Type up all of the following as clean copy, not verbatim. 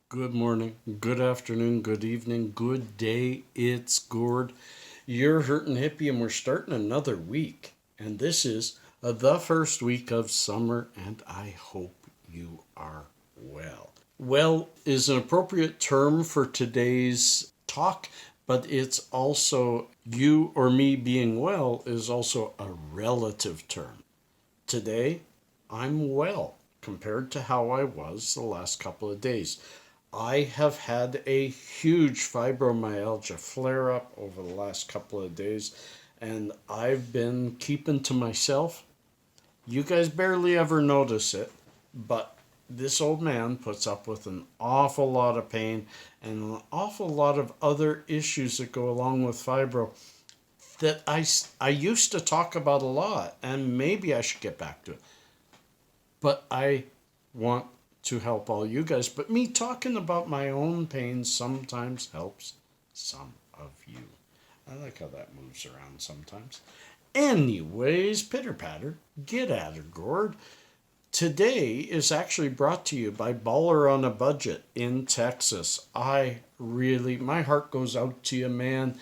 Good morning, good afternoon, good evening, good day. It's Gord. You're hurting hippie, and we're starting another week. And this is the first week of summer, and I hope you are well. Well is an appropriate term for today's talk, but it's also you or me being well is also a relative term. Today, I'm well compared to how I was the last couple of days. I have had a huge fibromyalgia flare up over the last couple of days, and I've been keeping to myself. You guys barely ever notice it, but this old man puts up with an awful lot of pain and an awful lot of other issues that go along with fibro that I used to talk about a lot, and maybe I should get back to it. But I want to help all you guys. But me talking about my own pain sometimes helps some of you. I like how that moves around sometimes. Anyways, pitter patter, get at her, Gord. Today is actually brought to you by Baller on a Budget in Texas. My heart goes out to you, man.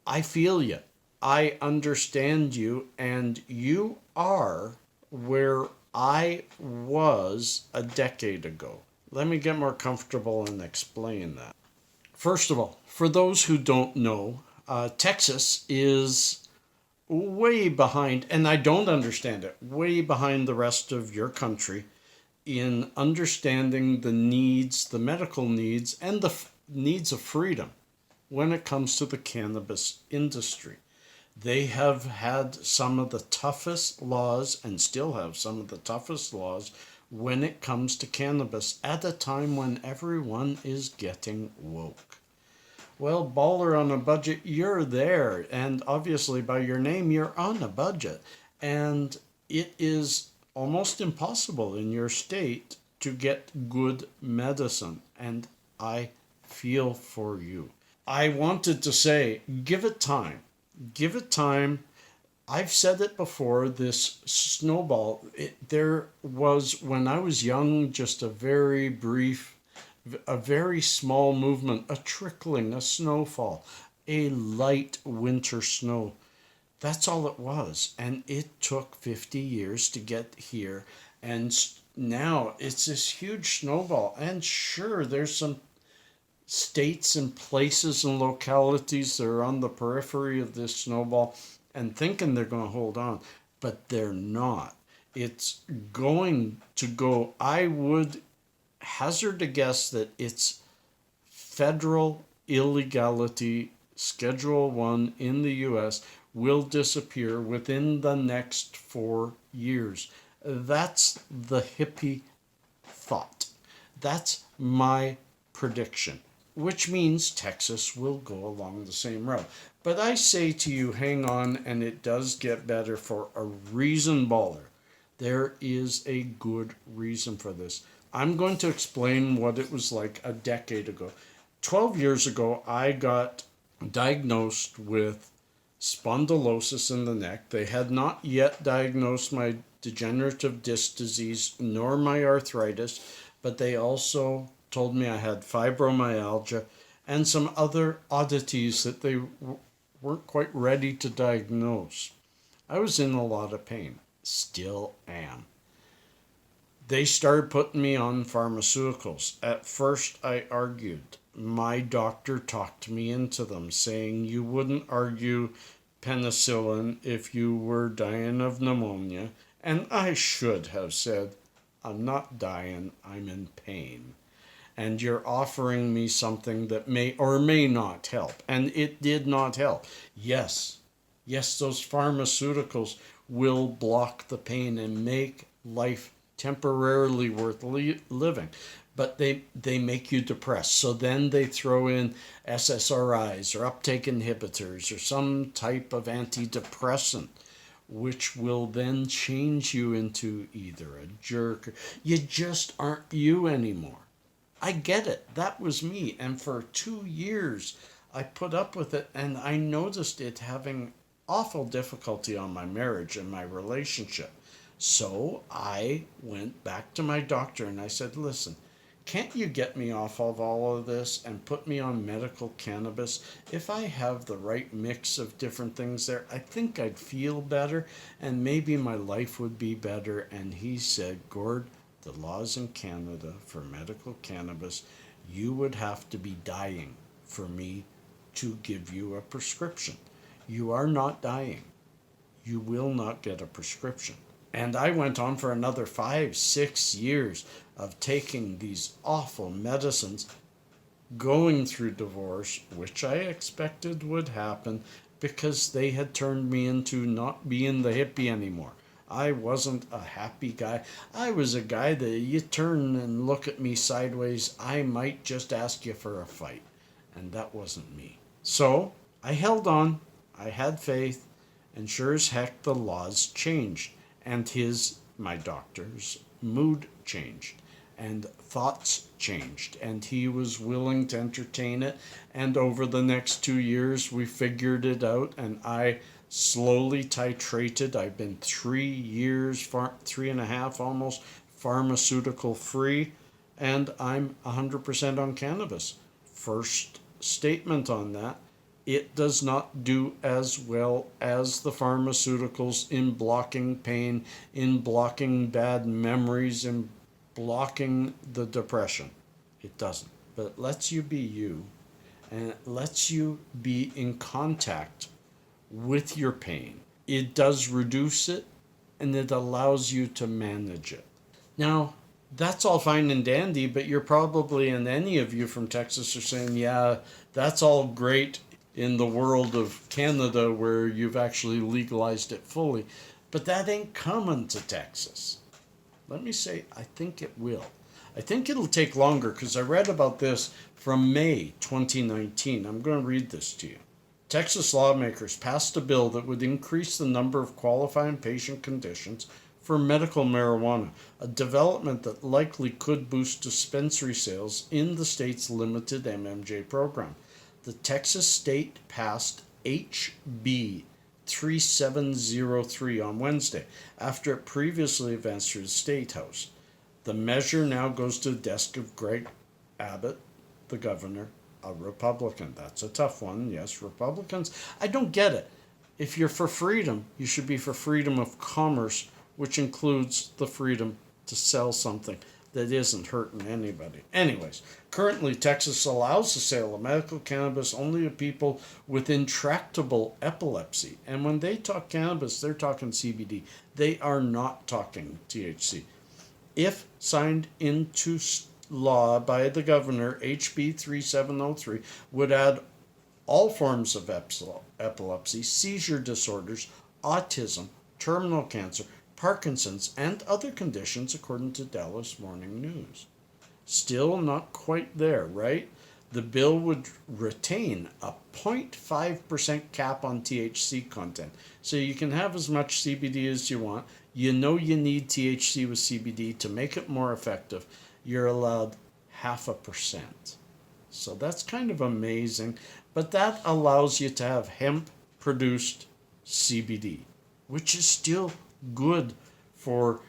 I feel you. I understand you, and you are where I was a decade ago. Let me get more comfortable and explain that. First of all, for those who don't know, Texas is way behind, and I don't understand it, way behind the rest of your country in understanding the needs, the medical needs, and the needs of freedom when it comes to the cannabis industry. They have had some of the toughest laws and still have some of the toughest laws when it comes to cannabis at a time when everyone is getting woke. Well, Baller on a Budget, you're there. And obviously, by your name, you're on a budget. And it is almost impossible in your state to get good medicine. And I feel for you. I wanted to say, give it time. Give it time. I've said it before, this snowball, there was, when I was young, just a very brief, a very small movement, a trickling, a snowfall, a light winter snow. That's all it was. And it took 50 years to get here. And now it's this huge snowball. And sure, there's some states and places and localities that are on the periphery of this snowball and thinking they're going to hold on, but they're not. It's going to go, I would hazard a guess that it's federal illegality, Schedule 1 in the US, will disappear within the next 4 years. That's the hippie thought. That's my prediction, which means Texas will go along the same route. But I say to you, hang on, and it does get better for a reason, Baller. There is a good reason for this. I'm going to explain what it was like a decade ago. 12 years ago, I got diagnosed with spondylosis in the neck. They had not yet diagnosed my degenerative disc disease nor my arthritis, but they also told me I had fibromyalgia and some other oddities that they weren't quite ready to diagnose. I was in a lot of pain, still am. They started putting me on pharmaceuticals. At first, I argued. My doctor talked me into them, saying you wouldn't argue penicillin if you were dying of pneumonia. And I should have said, I'm not dying, I'm in pain. And you're offering me something that may or may not help. And it did not help. Yes, those pharmaceuticals will block the pain and make life temporarily worth living. But they make you depressed. So then they throw in SSRIs or uptake inhibitors or some type of antidepressant, which will then change you into either a jerk or you just aren't you anymore. I get it. That was me. And for 2 years, I put up with it, and I noticed it having awful difficulty on my marriage and my relationship. So I went back to my doctor and I said, listen, can't you get me off of all of this and put me on medical cannabis? If I have the right mix of different things there, I think I'd feel better and maybe my life would be better. And he said, Gord, the laws in Canada for medical cannabis, you would have to be dying for me to give you a prescription. You are not dying. You will not get a prescription. And I went on for another 5-6 years of taking these awful medicines, going through divorce, which I expected would happen because they had turned me into not being the hippie anymore. I wasn't a happy guy. I was a guy that you turn and look at me sideways, I might just ask you for a fight. And that wasn't me. So I held on, I had faith, and sure as heck the laws changed. And my doctor's mood changed and thoughts changed, and he was willing to entertain it. And over the next 2 years, we figured it out, and I slowly titrated. I've been 3 years, 3.5 almost, pharmaceutical free, and I'm 100% on cannabis. First statement on that. It does not do as well as the pharmaceuticals in blocking pain, in blocking bad memories, in blocking the depression. It doesn't. But it lets you be you, and it lets you be in contact with your pain. It does reduce it, and it allows you to manage it. Now, that's all fine and dandy, but you're probably, and any of you from Texas are saying, yeah, that's all great in the world of Canada where you've actually legalized it fully. But that ain't coming to Texas. Let me say, I think it will. I think it'll take longer because I read about this from May 2019. I'm going to read this to you. Texas lawmakers passed a bill that would increase the number of qualifying patient conditions for medical marijuana, a development that likely could boost dispensary sales in the state's limited MMJ program. The Texas state passed HB 3703 on Wednesday, after it previously advanced through the State House. The measure now goes to the desk of Greg Abbott, the governor, a Republican. That's a tough one. Yes, Republicans. I don't get it. If you're for freedom, you should be for freedom of commerce, which includes the freedom to sell something that isn't hurting anybody. Anyways, currently Texas allows the sale of medical cannabis only to people with intractable epilepsy. And when they talk cannabis, they're talking CBD. They are not talking THC. If signed into law by the governor, HB 3703 would add all forms of epilepsy, seizure disorders, autism, terminal cancer, Parkinson's, and other conditions, according to Dallas Morning News. Still not quite there, right? The bill would retain a 0.5% cap on THC content. So you can have as much CBD as you want. You know you need THC with CBD to make it more effective. You're allowed 0.5%. So that's kind of amazing. But that allows you to have hemp-produced CBD, which is still good for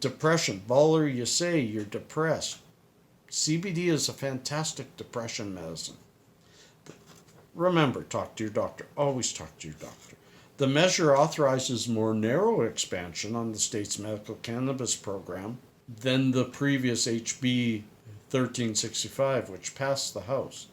depression. Baller, you say you're depressed. CBD is a fantastic depression medicine. Remember, talk to your doctor. Always talk to your doctor. The measure authorizes more narrow expansion on the state's medical cannabis program than the previous HB 1365, which passed the House.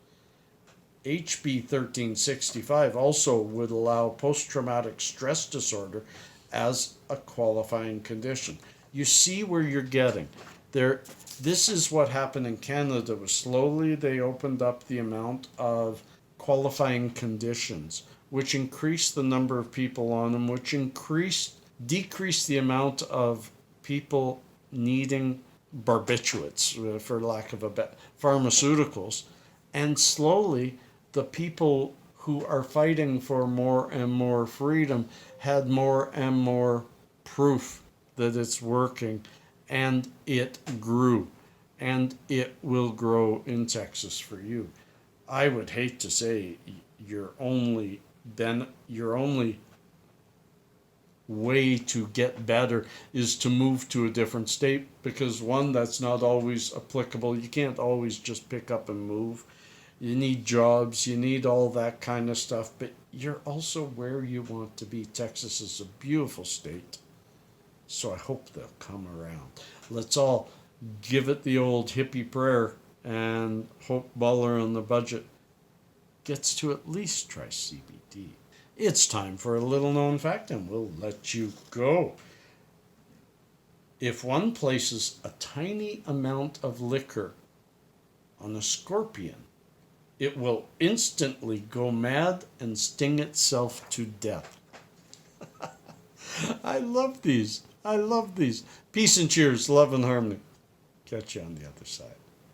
HB 1365 also would allow post-traumatic stress disorder as a qualifying condition. You see where you're getting there. This is what happened in Canada. Was slowly they opened up the amount of qualifying conditions, which increased the number of people on them, which decreased the amount of people needing barbiturates, for lack of a better, pharmaceuticals, and slowly the people who are fighting for more and more freedom had more and more proof that it's working, and it grew, and it will grow in Texas for you. I would hate to say you're only way to get better is to move to a different state, because one, that's not always applicable. You can't always just pick up and move. You need jobs, you need all that kind of stuff, but you're also where you want to be. Texas is a beautiful state, so I hope they'll come around. Let's all give it the old hippie prayer and hope Boechler on the budget gets to at least try CBD. It's time for a little known fact, and we'll let you go. If one places a tiny amount of liquor on a scorpion, it will instantly go mad and sting itself to death. I love these. I love these. Peace and cheers, love and harmony. Catch you on the other side.